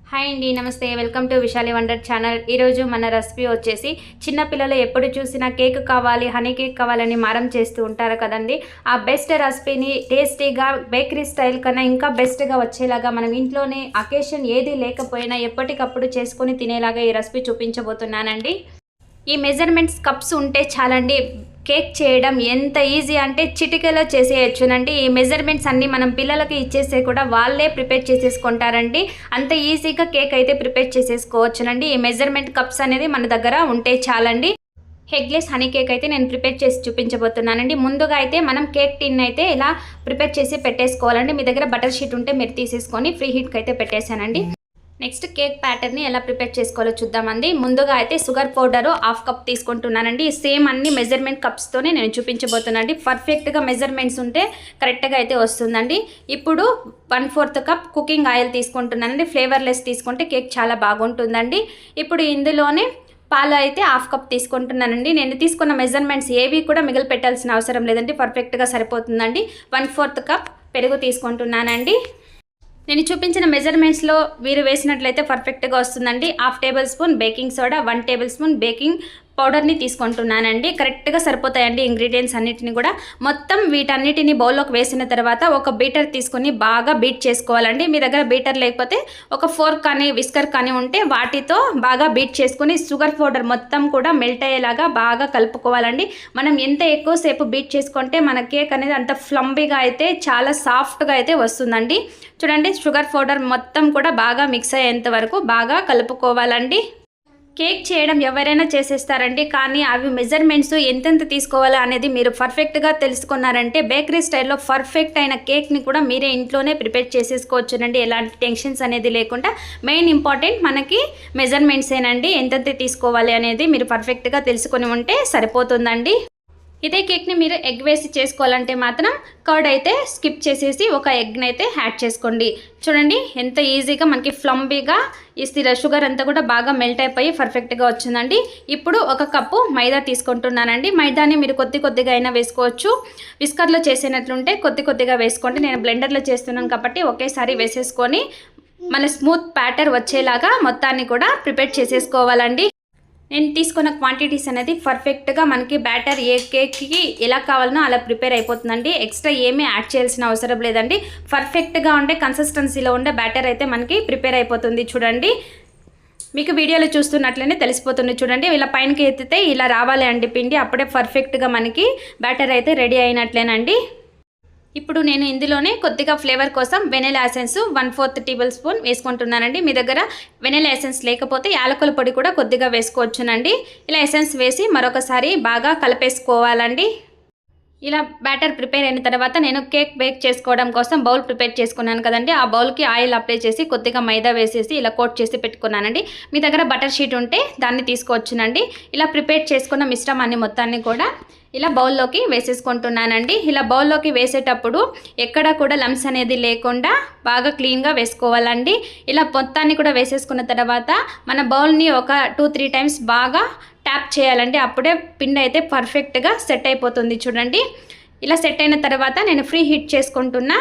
Hi అండి, నమస్తే. Welcome to Vishali wonder channel. ఈరోజు మన రెసిపీ వచ్చేసి చిన్న పిల్లలు ఎప్పుడు చూసినా కేక్ కావాలి, హనీ కేక్ కావాలని మారం చేస్తూ ఉంటారు కదండి. ఆ బెస్ట్ రెసిపీని టేస్టీగా బేకరీ స్టైల్ కన్నా ఇంకా బెస్ట్గా వచ్చేలాగా మనం ఇంట్లోనే అకేషన్ ఏది లేకపోయినా ఎప్పటికప్పుడు చేసుకొని తినేలాగా ఈ రెసిపీ చూపించబోతున్నానండి. ఈ మెజర్మెంట్స్ కప్స్ ఉంటే చాలండి, కేక్ చేయడం ఎంత ఈజీ అంటే చిటికెలో చేసేయచ్చునండి. ఈ మెజర్మెంట్స్ అన్నీ మనం పిల్లలకి ఇచ్చేస్తే కూడా వాళ్ళే ప్రిపేర్ చేసేసుకుంటారండి. అంత ఈజీగా కేక్ అయితే ప్రిపేర్ చేసేసుకోవచ్చునండి. ఈ మెజర్మెంట్ కప్స్ అనేది మన దగ్గర ఉంటే చాలండి. ఎగ్లెస్ హనీ కేక్ అయితే నేను ప్రిపేర్ చేసి చూపించబోతున్నానండి. ముందుగా అయితే మనం కేక్ టిన్ అయితే ఇలా ప్రిపేర్ చేసి పెట్టేసుకోవాలండి. మీ దగ్గర బటర్ షీట్ ఉంటే మీరు తీసేసుకొని ఫ్రీ హీట్కి అయితే పెట్టేశానండి. నెక్స్ట్ కేక్ ప్యాటర్ని ఎలా ప్రిపేర్ చేసుకోవాలో చూద్దామండి. ముందుగా అయితే షుగర్ పౌడరు 1/2 కప్ తీసుకుంటున్నానండి. సేమ్ అన్ని మెజర్మెంట్ కప్స్తోనే నేను చూపించబోతున్నానండి. పర్ఫెక్ట్గా మెజర్మెంట్స్ ఉంటే కరెక్ట్గా అయితే వస్తుందండి. ఇప్పుడు 1/4 కప్ కుకింగ్ ఆయిల్ తీసుకుంటున్నానండి. ఫ్లేవర్లెస్ తీసుకుంటే కేక్ చాలా బాగుంటుందండి. ఇప్పుడు ఇందులోనే పాలు అయితే 1/2 కప్ తీసుకుంటున్నానండి. నేను తీసుకున్న మెజర్మెంట్స్ ఏవి కూడా మిగిలి పెట్టాల్సిన అవసరం లేదండి, పర్ఫెక్ట్గా సరిపోతుందండి. 1/4 కప్ పెరుగు తీసుకుంటున్నానండి. నేను చూపించిన మెజర్మెంట్స్లో మీరు వేసినట్లయితే పర్ఫెక్ట్గా వస్తుందండి. 1/2 table spoon baking soda, 1 table spoon baking పౌడర్ని తీసుకుంటున్నానండి. కరెక్ట్గా సరిపోతాయండి ఇంగ్రీడియంట్స్ అన్నిటిని కూడా. మొత్తం వీటన్నిటిని బౌల్లోకి వేసిన తర్వాత ఒక బీటర్ తీసుకొని బాగా బీట్ చేసుకోవాలండి. మీ దగ్గర బీటర్ లేకపోతే ఒక ఫోర్క్ కానీ విస్కర్ కానీ ఉంటే వాటితో బాగా బీట్ చేసుకుని షుగర్ పౌడర్ మొత్తం కూడా మెల్ట్ అయ్యేలాగా బాగా కలుపుకోవాలండి. మనం ఎంత ఎక్కువసేపు బీట్ చేసుకుంటే మన కేక్ అనేది అంత ఫ్లంబీగా అయితే చాలా సాఫ్ట్గా అయితే వస్తుందండి. చూడండి, షుగర్ పౌడర్ మొత్తం కూడా బాగా మిక్స్ అయ్యేంత వరకు బాగా కలుపుకోవాలండి. కేక్ చేయడం ఎవరైనా చేసేస్తారండి, కానీ అవి మెజర్మెంట్స్ ఎంతెంత తీసుకోవాలా అనేది మీరు పర్ఫెక్ట్గా తెలుసుకున్నారంటే బేకరీ స్టైల్లో పర్ఫెక్ట్ అయిన కేక్ని కూడా మీరే ఇంట్లోనే ప్రిపేర్ చేసేసుకోవచ్చునండి, ఎలాంటి టెన్షన్స్ అనేది లేకుండా. మెయిన్ ఇంపార్టెంట్ మనకి మెజర్మెంట్సేనండి. ఎంతెంత తీసుకోవాలి అనేది మీరు పర్ఫెక్ట్గా తెలుసుకొని ఉంటే సరిపోతుందండి. ఇదే కేక్ని మీరు ఎగ్ వేసి చేసుకోవాలంటే మాత్రం కర్డ్ అయితే స్కిప్ చేసేసి ఒక ఎగ్ని అయితే యాడ్ చేసుకోండి. చూడండి ఎంత ఈజీగా మనకి ఫ్లంబీగా ఈ షుగర్ అంతా కూడా బాగా మెల్ట్ అయిపోయి పర్ఫెక్ట్గా వచ్చిందండి. ఇప్పుడు 1 కప్పు మైదా తీసుకుంటున్నానండి. మైదాని మీరు కొద్దిగా అయినా వేసుకోవచ్చు. విస్కర్లో చేసినట్లుంటే కొద్దిగా వేసుకోండి. నేను బ్లెండర్లో చేస్తున్నాను కాబట్టి ఒకేసారి వేసేసుకొని మన స్మూత్ ప్యాటర్ వచ్చేలాగా మొత్తాన్ని కూడా ప్రిపేర్ చేసేసుకోవాలండి. నేను తీసుకున్న క్వాంటిటీస్ అనేది పర్ఫెక్ట్గా మనకి బ్యాటర్ ఏ కేక్కి ఎలా కావాలనో అలా ప్రిపేర్ అయిపోతుందండి. ఎక్స్ట్రా ఏమీ యాడ్ చేయాల్సిన అవసరం లేదండి. పర్ఫెక్ట్గా ఉండే కన్సిస్టెన్సీలో ఉండే బ్యాటర్ అయితే మనకి ప్రిపేర్ అయిపోతుంది. చూడండి, మీకు వీడియోలో చూస్తున్నట్లనే తెలిసిపోతుంది. చూడండి, ఇలా పైనకి ఎత్తితే ఇలా రావాలి అండి పిండి, అప్పుడే పర్ఫెక్ట్గా మనకి బ్యాటర్ అయితే రెడీ అయినట్లేనండి. ఇప్పుడు నేను ఇందులోనే కొద్దిగా ఫ్లేవర్ కోసం వెనిలా ఎసెన్స్ 1/4 టేబుల్ స్పూన్ వేసుకుంటున్నానండి. మీ దగ్గర వెనిలా ఎసెన్స్ లేకపోతే యాలకుల పొడి కూడా కొద్దిగా వేసుకోవచ్చునండి. ఇలా ఎసెన్స్ వేసి మరొకసారి బాగా కలిపేసుకోవాలండి. ఇలా బ్యాటర్ ప్రిపేర్ అయిన తర్వాత నేను కేక్ బేక్ చేసుకోవడం కోసం బౌల్ ప్రిపేర్ చేసుకున్నాను కదండి. ఆ బౌల్కి ఆయిల్ అప్లై చేసి కొద్దిగా మైదా వేసేసి ఇలా కోట్ చేసి పెట్టుకున్నానండి. మీ దగ్గర బటర్ షీట్ ఉంటే దాన్ని తీసుకోవచ్చునండి. ఇలా ప్రిపేర్ చేసుకున్న మిశ్రమాన్ని మొత్తాన్ని కూడా ఇలా బౌల్లోకి వేసేసుకుంటున్నానండి. ఇలా బౌల్లోకి వేసేటప్పుడు ఎక్కడ కూడా లమ్స్ అనేది లేకుండా బాగా క్లీన్గా వేసుకోవాలండి. ఇలా మొత్తాన్ని కూడా వేసేసుకున్న తర్వాత మన బౌల్ని ఒక 2-3 టైమ్స్ బాగా ట్యాప్ చేయాలండి. అప్పుడే పిండి అయితే పర్ఫెక్ట్గా సెట్ అయిపోతుంది. చూడండి, ఇలా సెట్ అయిన తర్వాత నేను ఫ్రీ హీట్ చేసుకుంటున్నా.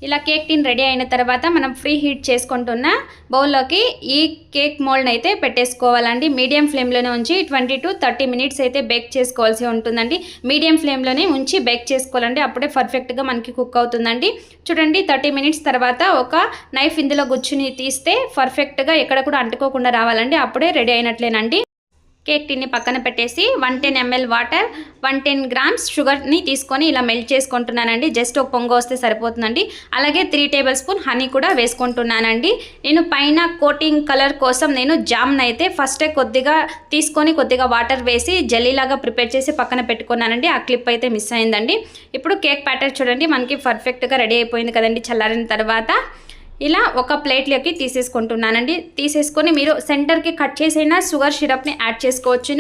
ఇలా కేక్ టిన్ రెడీ అయిన తర్వాత మనం ఫ్రీ హీట్ చేసుకుంటున్న బౌల్లోకి ఈ కేక్ మోల్డ్ని అయితే పెట్టేసుకోవాలండి. మీడియం ఫ్లేమ్లోనే ఉంచి 20-30 మినిట్స్ అయితే బేక్ చేసుకోవాల్సి ఉంటుందండి. మీడియం ఫ్లేమ్లోనే ఉంచి బేక్ చేసుకోవాలండి, అప్పుడే పర్ఫెక్ట్గా మనకి కుక్ అవుతుందండి. చూడండి, 30 మినిట్స్ తర్వాత ఒక నైఫ్ ఇందులో గుచ్చుని తీస్తే పర్ఫెక్ట్గా ఎక్కడ కూడా అంటుకోకుండా రావాలండి, అప్పుడే రెడీ అయినట్లేనండి. కేక్ టిన్ని పక్కన పెట్టేసి 110 ml వాటర్, 110 గ్రామ్స్ షుగర్ని తీసుకొని ఇలా మెల్ట్ చేసుకుంటున్నానండి. జస్ట్ ఒక పొంగ వస్తే సరిపోతుందండి. అలాగే 3 టేబుల్ స్పూన్ హనీ కూడా వేసుకుంటున్నానండి. నేను పైన కోటింగ్ కలర్ కోసం నేను జామ్ని అయితే ఫస్టే కొద్దిగా తీసుకొని కొద్దిగా వాటర్ వేసి జెల్లీలాగా ప్రిపేర్ చేసి పక్కన పెట్టుకున్నానండి. ఆ క్లిప్ అయితే మిస్ అయిందండి. ఇప్పుడు కేక్ ప్యాటర్ చూడండి మనకి పర్ఫెక్ట్గా రెడీ అయిపోయింది కదండి. చల్లారిన తర్వాత ఇలా ఒక ప్లేట్లోకి తీసేసుకుంటున్నానండి. తీసేసుకొని మీరు సెంటర్కి కట్ చేసిన షుగర్ సిరప్ని యాడ్ చేసుకోవచ్చు.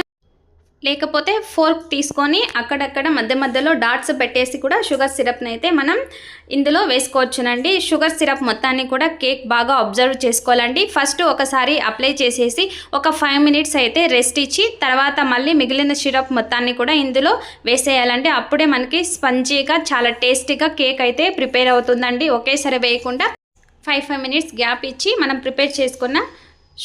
లేకపోతే ఫోర్క్ తీసుకొని అక్కడక్కడ మధ్యలో డాట్స్ పెట్టేసి కూడా షుగర్ సిరప్ని అయితే మనం ఇందులో వేసుకోవచ్చునండి. షుగర్ సిరప్ మొత్తాన్ని కూడా కేక్ బాగా అబ్జర్వ్ చేసుకోవాలండి. ఫస్ట్ ఒకసారి అప్లై చేసేసి ఒక 5 మినిట్స్ అయితే రెస్ట్ ఇచ్చి తర్వాత మళ్ళీ మిగిలిన సిరప్ మొత్తాన్ని కూడా ఇందులో వేసేయాలండి. అప్పుడే మనకి స్పంజీగా చాలా టేస్టీగా కేక్ అయితే ప్రిపేర్ అవుతుందండి. ఒకేసారి వేయకుండా 5 మినిట్స్ గ్యాప్ ఇచ్చి మనం ప్రిపేర్ చేసుకున్న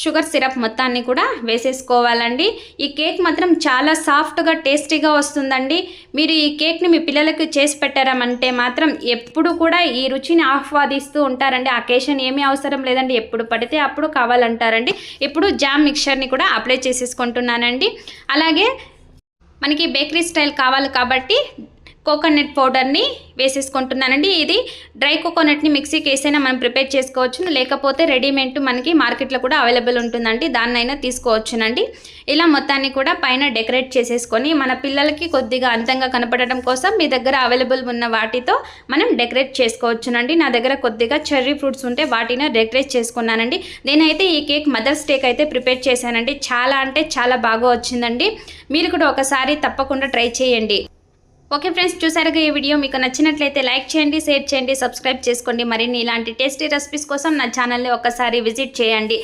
షుగర్ సిరప్ మొత్తాన్ని కూడా వేసేసుకోవాలండి. ఈ కేక్ మాత్రం చాలా సాఫ్ట్గా టేస్టీగా వస్తుందండి. మీరు ఈ కేక్ని మీ పిల్లలకు చేసి పెట్టారంటే మాత్రం ఎప్పుడు కూడా ఈ రుచిని ఆస్వాదిస్తూ ఉంటారండి. అకేషన్ ఏమీ అవసరం లేదండి, ఎప్పుడు పడితే అప్పుడు కావాలంటారండి. ఇప్పుడు జామ్ మిక్చర్ని కూడా అప్లై చేసేసుకుంటున్నానండి. అలాగే మనకి బేకరీ స్టైల్ కావాలి కాబట్టి కోకోనట్ పౌడర్ని వేసేసుకుంటున్నానండి. ఇది డ్రై కోకోనట్ని మిక్సీకి వేసైనా మనం ప్రిపేర్ చేసుకోవచ్చు, లేకపోతే రెడీమేడ్ మనకి మార్కెట్లో కూడా అవైలబుల్ ఉంటుందండి, దాన్నైనా తీసుకోవచ్చునండి. ఇలా మొత్తాన్ని కూడా పైన డెకరేట్ చేసేసుకొని మన పిల్లలకి కొద్దిగా అందంగా కనపడడం కోసం మీ దగ్గర అవైలబుల్ ఉన్న వాటితో మనం డెకరేట్ చేసుకోవచ్చునండి. నా దగ్గర కొద్దిగా చెర్రీ ఫ్రూట్స్ ఉంటే వాటిని డెకరేట్ చేసుకున్నానండి. నేనైతే ఈ కేక్ మదర్స్ డేకి అయితే ప్రిపేర్ చేశానండి. చాలా అంటే చాలా బాగా వచ్చిందండి. మీరు కూడా ఒకసారి తప్పకుండా ట్రై చేయండి. ఓకే ఫ్రెండ్స్, చూసారుగా ఈ వీడియో మీకు నచ్చినట్లయితే లైక్ చేయండి, షేర్ చేయండి, సబ్స్క్రైబ్ చేసుకోండి. మరిన్ని ఇలాంటి టేస్టీ రెసిపీస్ కోసం నా ఛానల్ని ఒకసారి విజిట్ చేయండి.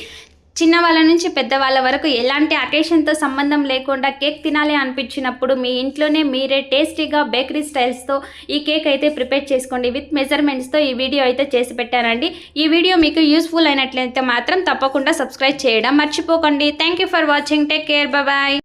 చిన్నవాళ్ళ నుంచి పెద్దవాళ్ళ వరకు ఎలాంటి అకేషన్తో సంబంధం లేకుండా కేక్ తినాలి అనిపించినప్పుడు మీ ఇంట్లోనే మీరే టేస్టీగా బేకరీ స్టైల్స్తో ఈ కేక్ అయితే ప్రిపేర్ చేసుకోండి. విత్ మెజర్మెంట్స్తో ఈ వీడియో అయితే చేసి పెట్టానండి. ఈ వీడియో మీకు యూస్ఫుల్ అయినట్లయితే మాత్రం తప్పకుండా సబ్స్క్రైబ్ చేయడం మర్చిపోకండి. Thank you for watching. Take care. Bye.